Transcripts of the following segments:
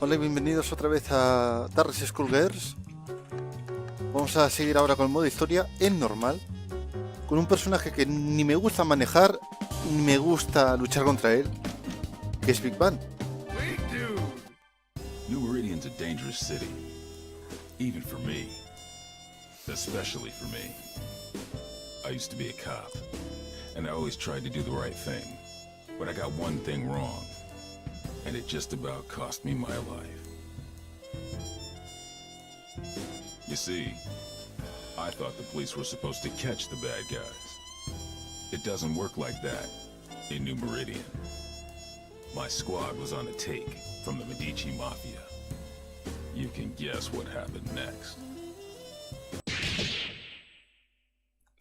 Hola y bienvenidos otra vez a Tardes y Skullgirls. Vamos a seguir ahora con el modo historia en normal, con un personaje que ni me gusta manejar, ni me gusta luchar contra él, que es Big Bang. New Meridian's a dangerous city, even for me, especially for me. I used to be a cop, and I always tried to do the right thing, but I got one thing wrong, and it just about cost me my life. You see, I thought the police were supposed to catch the bad guys. It doesn't work like that in New Meridian. My squad was on a take from the Medici Mafia. You can guess what happened next.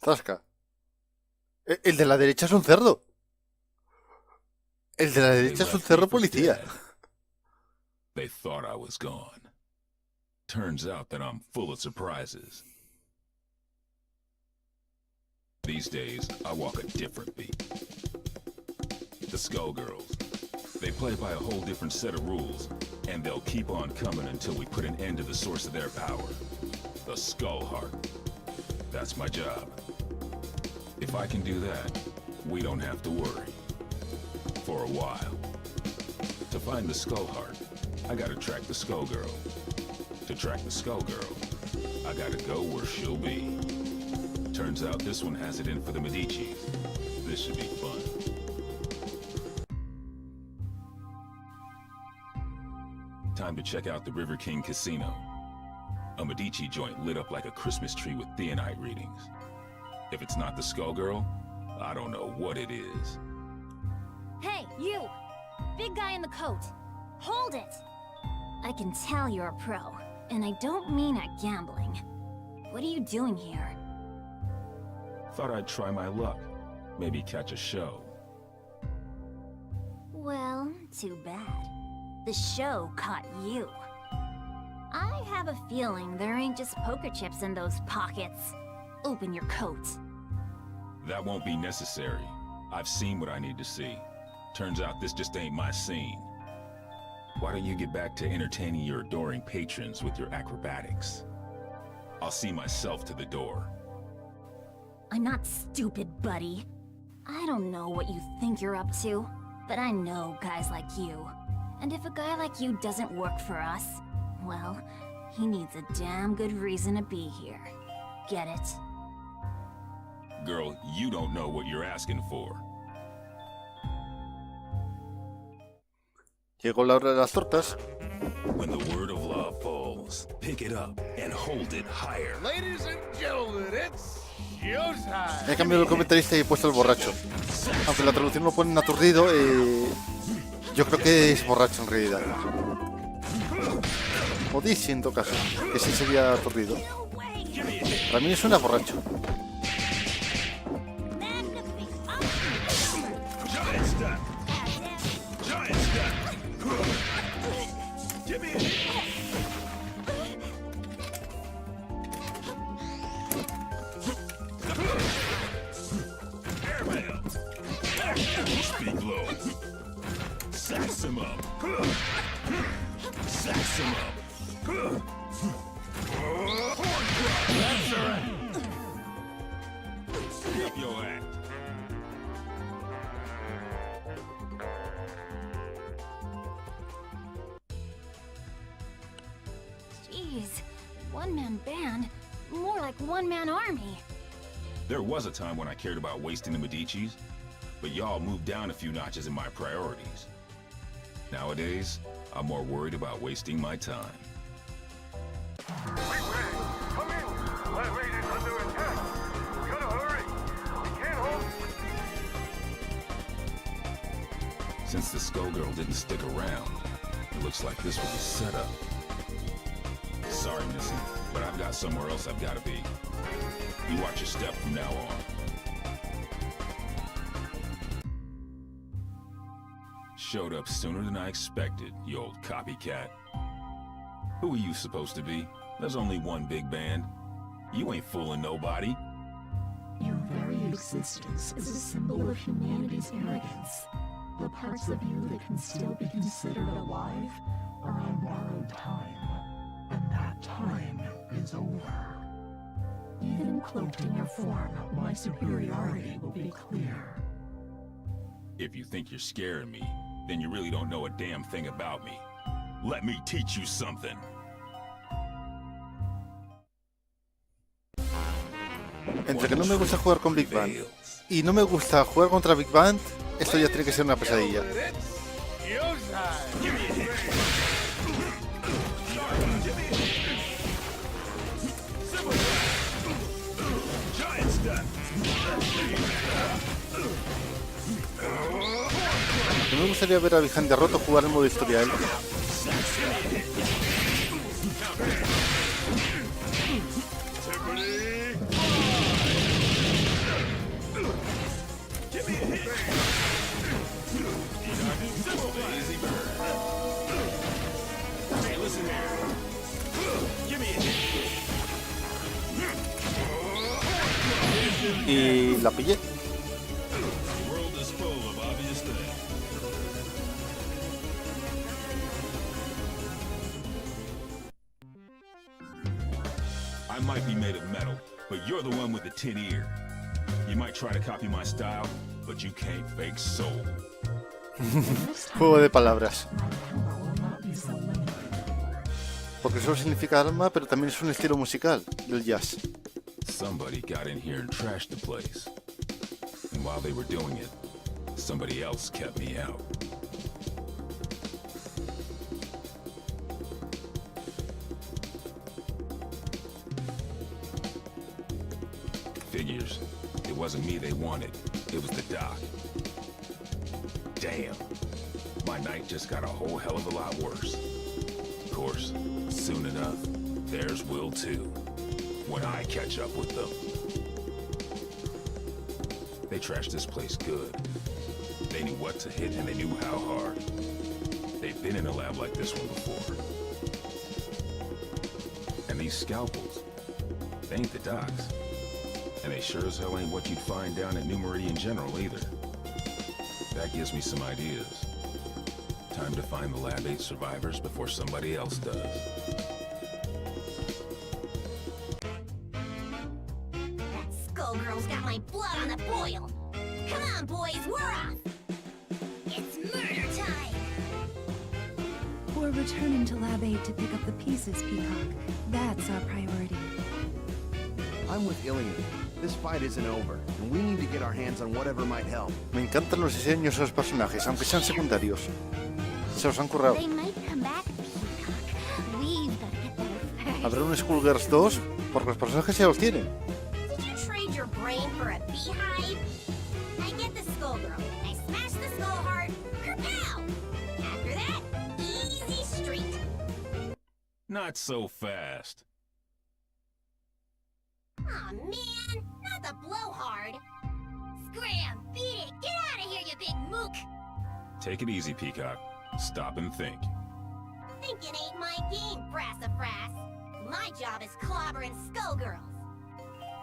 Zasca. El de la derecha es un cerdo. El de la derecha es un cerdo policía. They thought I was gone. Turns out that I'm full of surprises. These days, I walk a different beat. The Skullgirls. They play by a whole different set of rules, and they'll keep on coming until we put an end to the source of their power. The Skull Heart. That's my job. If I can do that, we don't have to worry. For a while. To find the Skull Heart, I gotta track the Skullgirl. To track the Skullgirl, I gotta go where she'll be. Turns out this one has it in for the Medicis. This should be fun. Time to check out the River King Casino. A Medici joint lit up like a Christmas tree with theonite readings. If it's not the Skullgirl, I don't know what it is. Hey, you! Big guy in the coat. Hold it! I can tell you're a pro, and I don't mean at gambling. What are you doing here? Thought I'd try my luck. Maybe catch a show. Well, too bad. The show caught you. I have a feeling there ain't just poker chips in those pockets. Open your coat. That won't be necessary. I've seen what I need to see. Turns out this just ain't my scene. Why don't you get back to entertaining your adoring patrons with your acrobatics? I'll see myself to the door. I'm not stupid, buddy. I don't know what you think you're up to, but I know guys like you. And if a guy like you doesn't work for us, well, he needs a damn good reason to be here. Get it? Girl, you don't know what you're asking for. Llegó la hora de las tortas. When the word of law falls, pick it up and hold it higher. Ladies and gentlemen, it's showtime. He cambiado el comentarista y he puesto el borracho. Aunque la traducción lo ponen aturdido, yo creo que es borracho en realidad. O Dizzy en todo caso, que sí sería aturdido. Para mí suena borracho. Sax him up. Sax him up. That's right. Up your act. Jeez, one-man band? More like one-man army. There was a time when I cared about wasting the Medicis, but y'all moved down a few notches in my priorities. Nowadays, I'm more worried about wasting my time. Come in! My raid is under attack! We gotta hurry! We can't hold... Since the Skullgirl didn't stick around, it looks like this was a setup. Sorry, Missy, but I've got somewhere else I've gotta be. You watch your step from now on. Showed up sooner than I expected, you old copycat. Who are you supposed to be? There's only one big band. You ain't fooling nobody. Your very existence is a symbol of humanity's arrogance. The parts of you that can still be considered alive are on borrowed time, and that time is over. Even cloaked in your form, my superiority will be clear. If you think you're scaring me, then you really don't know a damn thing about me. Let me teach you something. Entre que no me gusta jugar con Big Band y no me gusta jugar contra Big Band, esto ya tiene que ser una pesadilla. No me gustaría ver a Behind the Roto jugar en modo historia él. Y la pillé. I might be made of metal, but you're the one with the tin ear. You might try to copy my style, but you can't fake soul. Juego de palabras. Porque solo significa alma, pero también es un estilo musical del jazz. Somebody got in here and trashed the place. And while they were doing it, somebody else kept me out. Figures. It wasn't me they wanted. It was the doc. Damn. My night just got a whole hell of a lot worse. Of course, soon enough, theirs will too. When I catch up with them. They trashed this place good. They knew what to hit and they knew how hard. They've been in a lab like this one before. And these scalpels, they ain't the docs. And they sure as hell ain't what you'd find down at New Meridian General either. That gives me some ideas. Time to find the Lab 8 survivors before somebody else does. That Skullgirls got my blood on the boil. Come on, boys, we're off. It's murder time. We're returning to Lab 8 to pick up the pieces, Peacock. That's our priority. I'm with Ilian. This fight isn't over, and we need to get our hands on whatever might help. Me encantan los diseños de los personajes, aunque sean secundarios. Se los han currado. They might come back, Peacock. We've got to get there first. Habrá un Skullgirls 2 porque los personajes ya los tienen. Did you trade your brain for a beehive? I get the Skullgirl. I smash the skull heart. Kerpow! After that, easy street. Not so fast. Aw, man, not the blowhard. Scram, beat it, get out of here, you big mook. Take it easy, Peacock. Stop and think. Thinking ain't my game, Brassafrass. My job is clobbering Skullgirls.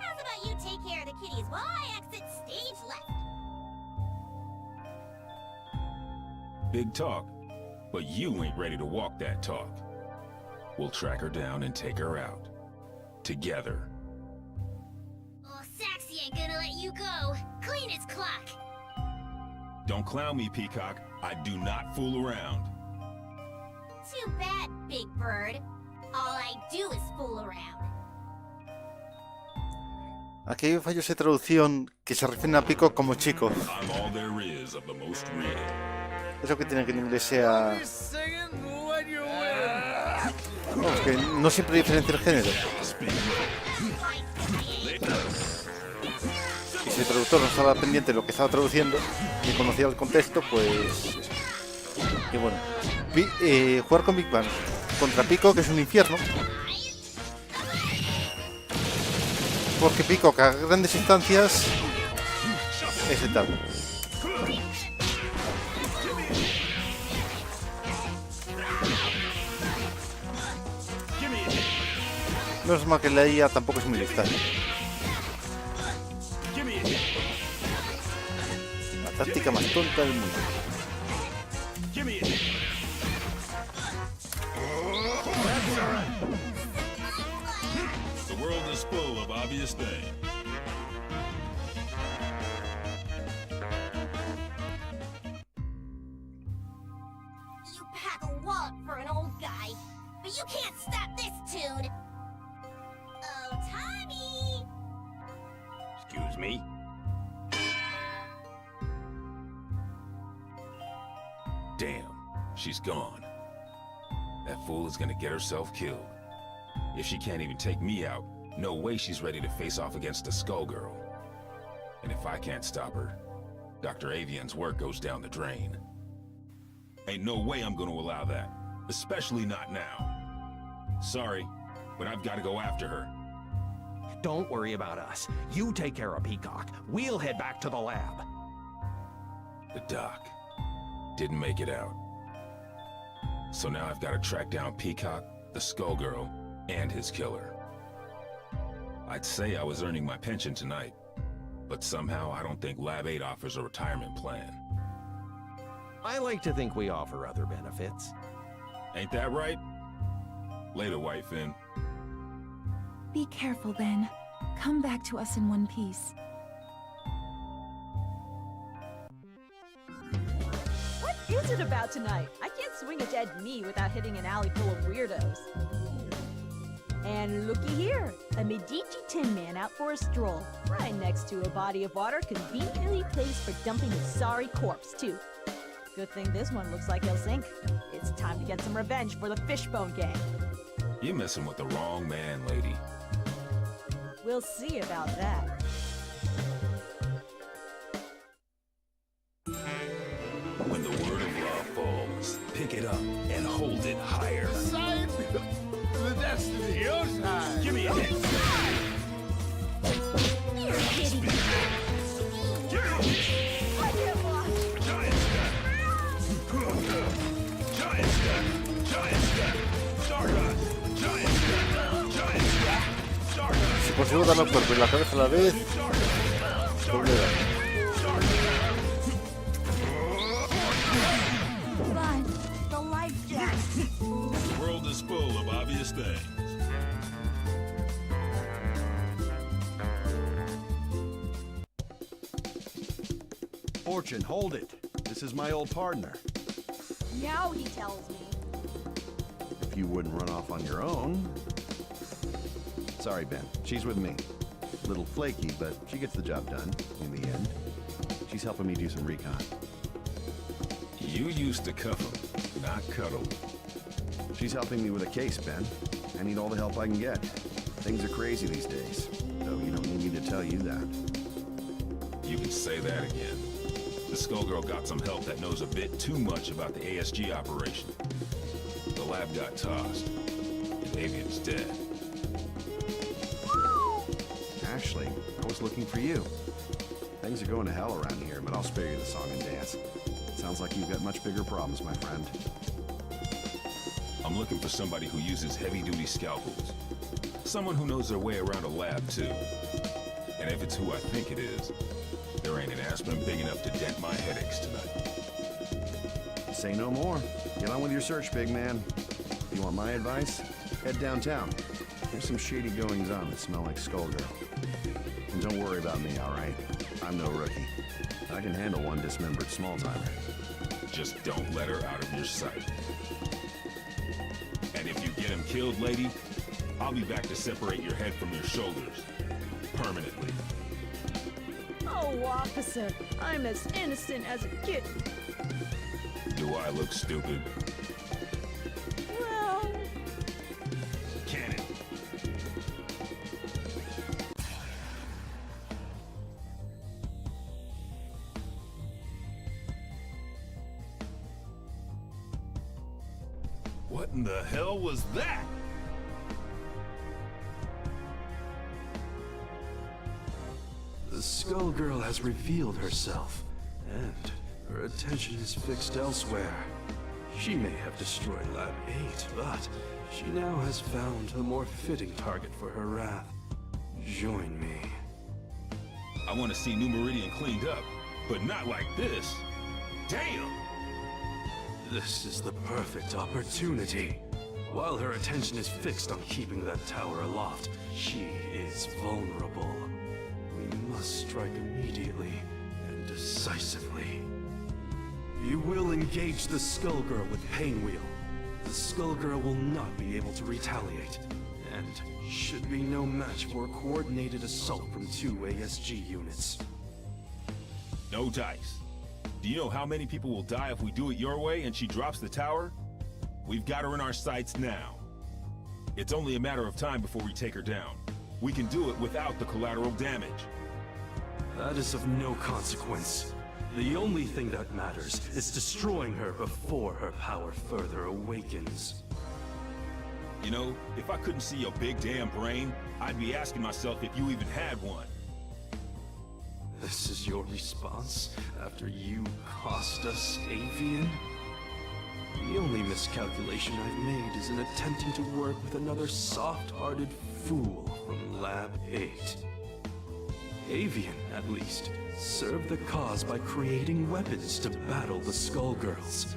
How's about you take care of the kitties while I exit stage left? Big talk, but you ain't ready to walk that talk. We'll track her down and take her out. Together. Oh, Saxy ain't gonna let you go. Clean as clock. Don't clown me, Peacock. I do not fool around. Too bad, Big Bird. All I do is fool around. Aquí hay fallos de traducción que se refieren a Pico como chico. I'm all there is of the most real. Eso que tiene que en inglés sea... Singing when you win. Vamos, que no siempre diferencia el género. Y si el traductor no estaba pendiente de lo que estaba traduciendo y conocía el contexto, pues... Y bueno, jugar con Big Bang contra Pico, que es un infierno. Porque Pico a grandes instancias es etable. No es más que la IA tampoco es muy lista. La táctica más tonta del mundo. Give me it. The world is full of obvious things. You pack a wallop for an old guy, but you can't stop this tune. Oh, Tommy! Excuse me? Damn, she's gone. That fool is gonna get herself killed. If she can't even take me out, no way she's ready to face off against the Skullgirl. And if I can't stop her, Dr. Avian's work goes down the drain. Ain't no way I'm gonna allow that. Especially not now. Sorry, but I've gotta go after her. Don't worry about us. You take care of Peacock. We'll head back to the lab. The doc didn't make it out. So now I've gotta track down Peacock, the Skullgirl, and his killer. I'd say I was earning my pension tonight, but somehow I don't think Lab 8 offers a retirement plan. I like to think we offer other benefits. Ain't that right? Later, Whitefin. Be careful, Ben. Come back to us in one piece. What is it about tonight? I can't swing a dead knee without hitting an alley full of weirdos. And looky here, a Medici Tin Man out for a stroll, right next to a body of water conveniently placed for dumping a sorry corpse, too. Good thing this one looks like he'll sink. It's time to get some revenge for the Fishbone Gang. You're messing with the wrong man, lady. We'll see about that. When the word of law falls, pick it up and hold it higher. Side, the destiny, your side. Give me a hit. You're kidding. I get lost. Giant step. Giant step. Giant step. Stardust. Giant step. Giant step. Stardust. Si consigo dar el cuerpo y la cabeza a la vez, doble daño. Run. The life jacket. The world is full of obvious things. Fortune, hold it. This is my old partner. Now he tells me. If you wouldn't run off on your own. Sorry, Ben. She's with me. A little flaky, but she gets the job done in the end. She's helping me do some recon. You used to cuff him, not cuddle. She's helping me with a case, Ben. I need all the help I can get. Things are crazy these days, though you don't need me to tell you that. You can say that again. The Skullgirl got some help that knows a bit too much about the ASG operation. The lab got tossed, and Avian's dead. Ashley, I was looking for you. Things are going to hell around here, but I'll spare you the song and dance. Sounds like you've got much bigger problems, my friend. I'm looking for somebody who uses heavy-duty scalpels. Someone who knows their way around a lab, too. And if it's who I think it is, there ain't an aspirin big enough to dent my headaches tonight. Say no more. Get on with your search, big man. If you want my advice, head downtown. There's some shady goings-on that smell like Skullgirl. And don't worry about me, all right? I'm no rookie. I can handle one dismembered small-timer. Just don't let her out of your sight. And if you get him killed, lady, I'll be back to separate your head from your shoulders. Permanently. Oh, officer, I'm as innocent as a kitten. Do I look stupid? Well, Cannon. What in the hell was that? The Skullgirl has revealed herself, and her attention is fixed elsewhere. She may have destroyed Lab 8, but she now has found a more fitting target for her wrath. Join me. I want to see New Meridian cleaned up, but not like this. Damn! This is the perfect opportunity. While her attention is fixed on keeping that tower aloft, she is vulnerable. We must strike immediately and decisively. You will engage the Skullgirl with Painwheel. The Skullgirl will not be able to retaliate, and should be no match for a coordinated assault from 2 ASG units. No dice. Do you know how many people will die if we do it your way and she drops the tower? We've got her in our sights now. It's only a matter of time before we take her down. We can do it without the collateral damage. That is of no consequence. The only thing that matters is destroying her before her power further awakens. You know, if I couldn't see your big damn brain, I'd be asking myself if you even had one. This is your response after you cost us Avian? The only miscalculation I've made is in attempting to work with another soft-hearted fool from Lab 8. Avian, at least, served the cause by creating weapons to battle the Skullgirls,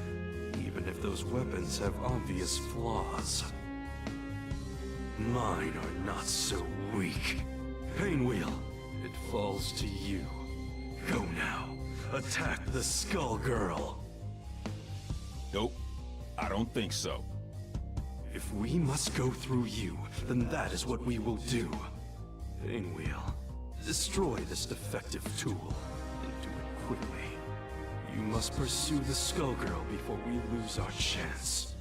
even if those weapons have obvious flaws. Mine are not so weak. Painwheel, it falls to you. Go now. Attack the Skullgirl. Nope, I don't think so. If we must go through you, then that is what we will do. Painwheel, destroy this defective tool, and do it quickly. You must pursue the Skullgirl before we lose our chance.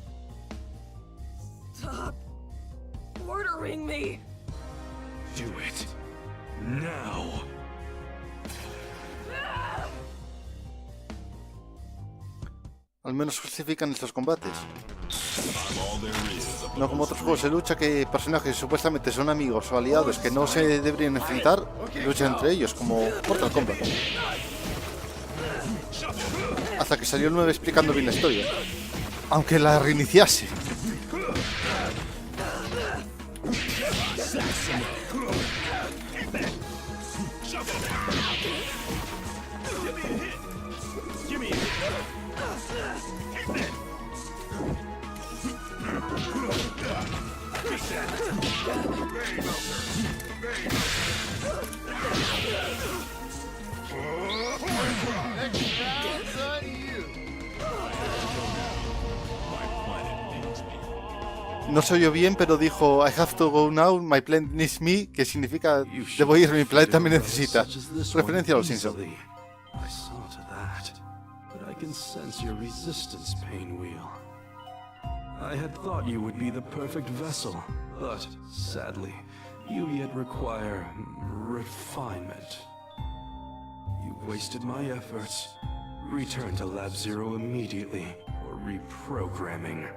Stop ordering me! Do it. Now! Al menos justifican estos combates. No como otros juegos de lucha que personajes supuestamente son amigos o aliados que no se deberían enfrentar, luchan entre ellos, como Mortal Kombat. Hasta que salió el 9 explicando bien la historia. Aunque la reiniciase. No se oyó bien, pero dijo I have to go now, my planet needs me, que significa debo ir, mi planeta me necesita. Referencia a los Simpsons. I saw to that, but I can sense your resistance, Painwheel. I had thought you would be the perfect vessel, but sadly, you yet require refinement. You've wasted my efforts. Return to Lab Zero immediately for reprogramming.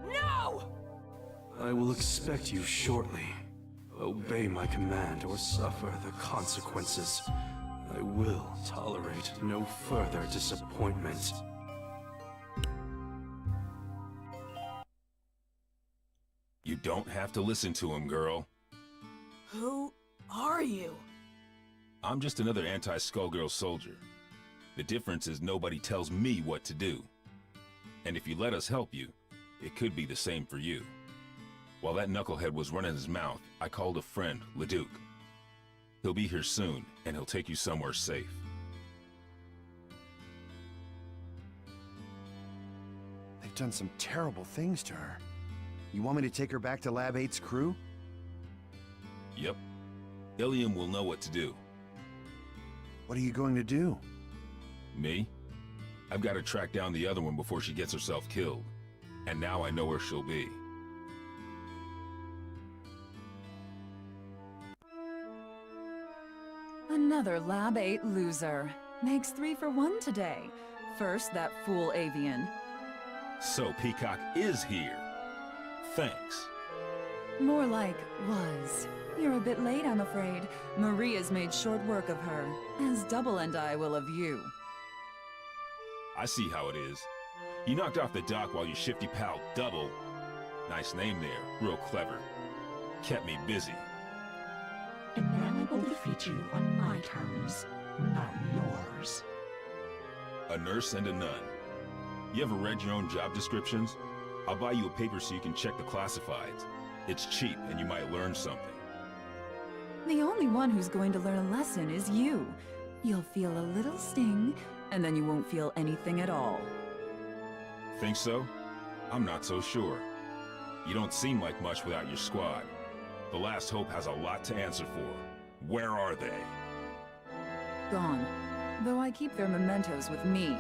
No! I will expect you shortly. Obey my command or suffer the consequences. I will tolerate no further disappointment. You don't have to listen to him, girl. Who are you? I'm just another anti-Skullgirl soldier. The difference is nobody tells me what to do. And if you let us help you, it could be the same for you. While that knucklehead was running his mouth, I called a friend, Leduc. He'll be here soon, and he'll take you somewhere safe. They've done some terrible things to her. You want me to take her back to Lab 8's crew? Yep. Ilium will know what to do. What are you going to do? Me? I've got to track down the other one before she gets herself killed. And now I know where she'll be. Another Lab 8 loser. Makes 3 for 1 today. First, that fool Avian. So Peacock is here. Thanks. More like was. You're a bit late, I'm afraid. Maria's made short work of her, as Double and I will of you. I see how it is. You knocked off the dock while your shifty pal Double, nice name there, real clever, kept me busy. And now I will defeat you on my terms, not yours. A nurse and a nun. You ever read your own job descriptions? I'll buy you a paper so you can check the classifieds. It's cheap and you might learn something. The only one who's going to learn a lesson is you. You'll feel a little sting, and then you won't feel anything at all. Think so? I'm not so sure. You don't seem like much without your squad. The Last Hope has a lot to answer for. Where are they? Gone. Though I keep their mementos with me.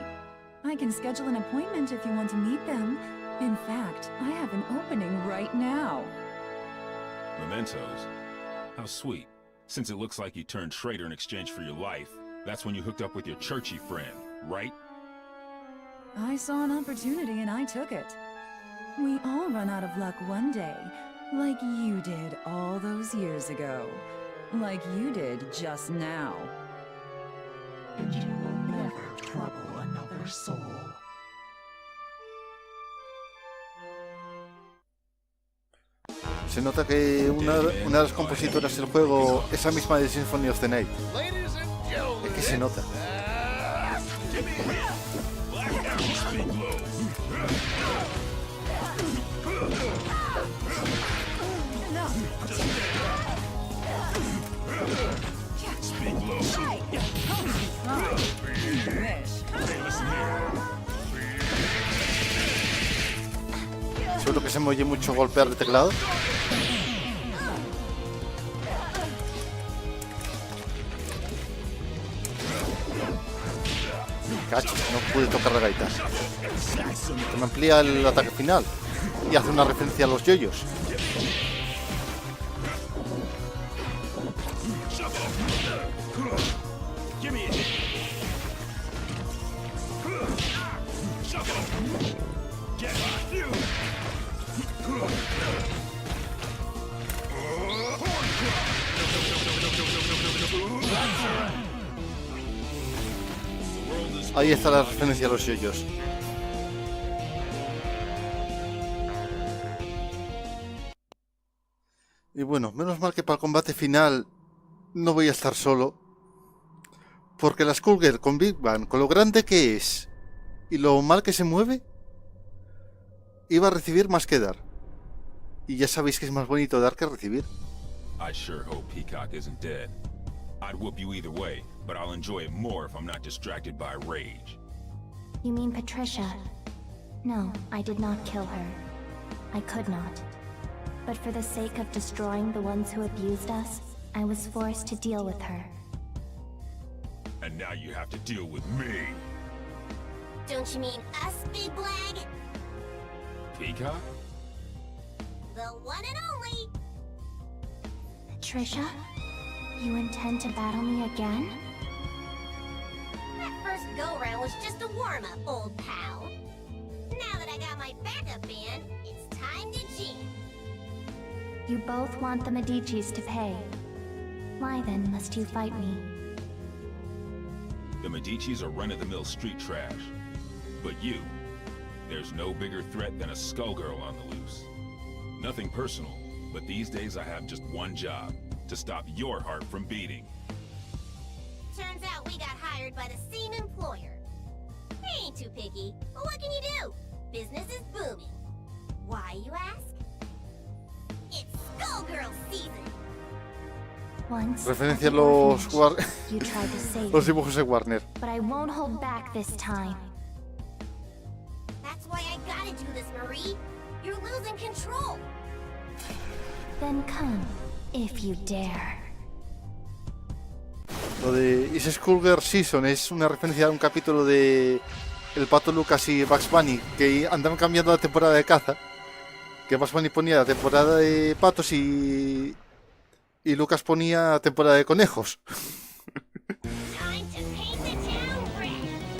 I can schedule an appointment if you want to meet them. In fact, I have an opening right now. Mementos? How sweet. Since it looks like you turned traitor in exchange for your life, that's when you hooked up with your churchy friend, right? I saw an opportunity and I took it. We all run out of luck one day, like you did all those years ago. Like you did just now. And you will never trouble another soul. Se nota que una de las compositoras del juego es la misma de Symphony of the Night. Es que se nota. Seguro que se me oye mucho golpear el teclado. Cacho, no pude tocar la gaita. Que me amplía el ataque final y hace una referencia a los yoyos. Ahí está la referencia a los yoyos. Y bueno, menos mal que para el combate final no voy a estar solo. Porque la Skullgirl con Big Bang, con lo grande que es y lo mal que se mueve, iba a recibir más que dar. Y ya sabéis que es más bonito dar que recibir. I sure hope Peacock isn't dead. I'd whoop you either way, but I'll enjoy it more if I'm not distracted by rage. You mean Patricia? No, I did not kill her. I could not. But for the sake of destroying the ones who abused us, I was forced to deal with her. And now you have to deal with me. Don't you mean us, Big Blag? Peacock? The one and only! Patricia? You intend to battle me again? That first go-round was just a warm-up, old pal. Now that I got my backup band, it's time to jam. You both want the Medicis to pay. Why then must you fight me? The Medicis are run-of-the-mill street trash. But you, there's no bigger threat than a Skullgirl on the loose. Nothing personal, but these days I have just one job. To stop your heart from beating. Turns out we got hired by the same employer. I ain't too picky, but what can you do? Business is booming. Why, you ask? It's Skullgirls season. Once Referencia a los dibujos de Warner. But I won't hold back this time. That's why I gotta do this, Marie. You're losing control. Then come. If you dare. Lo de Is Skullgirl Season es una referencia a un capítulo de El Pato Lucas y Bugs Bunny que andaban cambiando la temporada de caza. Que Bugs Bunny ponía la temporada de patos y Lucas ponía temporada de conejos.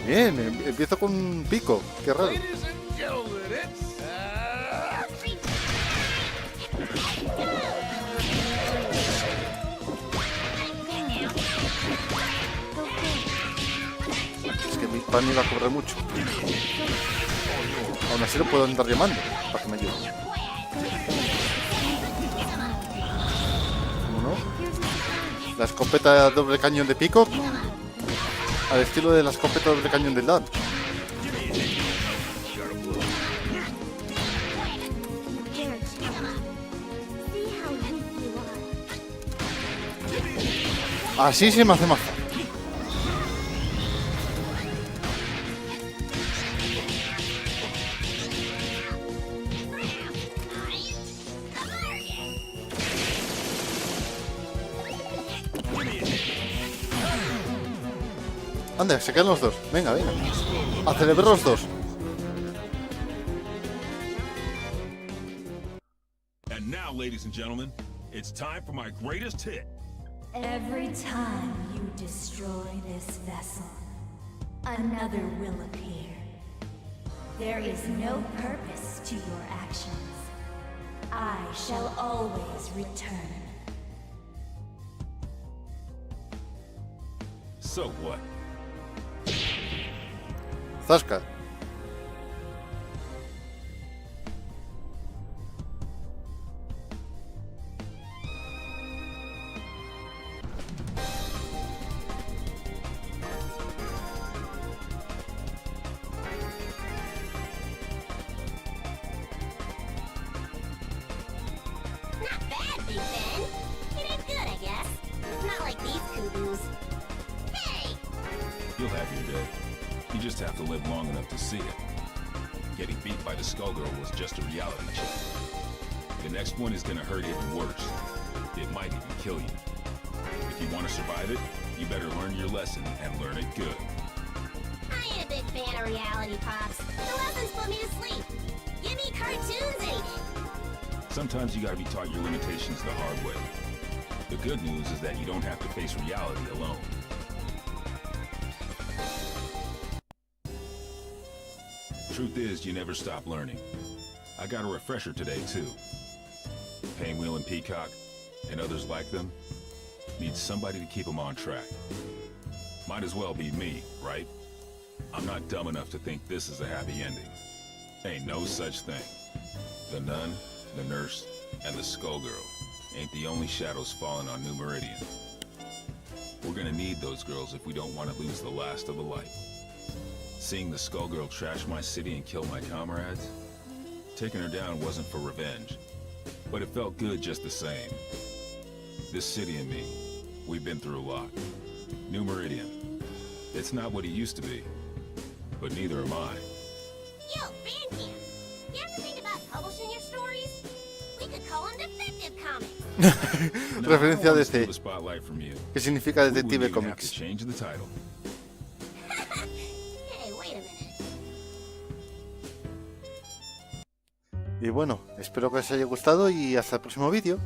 Bien, empiezo con un pico, qué raro. Mi pan iba a cobrar mucho. Aún así lo puedo andar llamando para que me ayude. ¿Cómo no? La escopeta doble cañón de Peacock al estilo de la escopeta doble cañón del Dan. Así se me hace más fácil. Anda, se quedan los dos. Venga, venga. A celebrar los dos. And now, ladies and gentlemen, it's time for my greatest hit. Every time you destroy this vessel, another will appear. There is no purpose to your actions. I shall always return. So what? Zasca. Not bad, Big Ben. You did good, I guess. Not like these cuckoos. Hey! You'll have your day. You just have to live long enough to see it. Getting beat by the Skullgirl was just a reality check. The next one is gonna hurt even worse. It might even kill you. If you want to survive it, you better learn your lesson and learn it good. I ain't a big fan of reality, Pops. The lessons put me to sleep. Give me cartoons any day. Sometimes you gotta be taught your limitations the hard way. The good news is that you don't have to face reality alone. Truth is, you never stop learning. I got a refresher today, too. Painwheel and Peacock, and others like them, need somebody to keep them on track. Might as well be me, right? I'm not dumb enough to think this is a happy ending. Ain't no such thing. The nun, the nurse, and the Skullgirl ain't the only shadows falling on New Meridian. We're gonna need those girls if we don't want to lose the last of the light. Seeing the Skullgirl trash my city and kill my comrades? Taking her down wasn't for revenge, but it felt good just the same. This city and me, we've been through a lot. New Meridian, it's not what it used to be, but neither am I. Yo, Bandcamp, you ever think about publishing your stories? We could call them Detective Comics. Referencia de Steal este. the spotlight from you. ¿Qué significa We wouldn't Detective even have to Comics? change the title. Hey, wait a minute. Y bueno, espero que os haya gustado y hasta el próximo vídeo.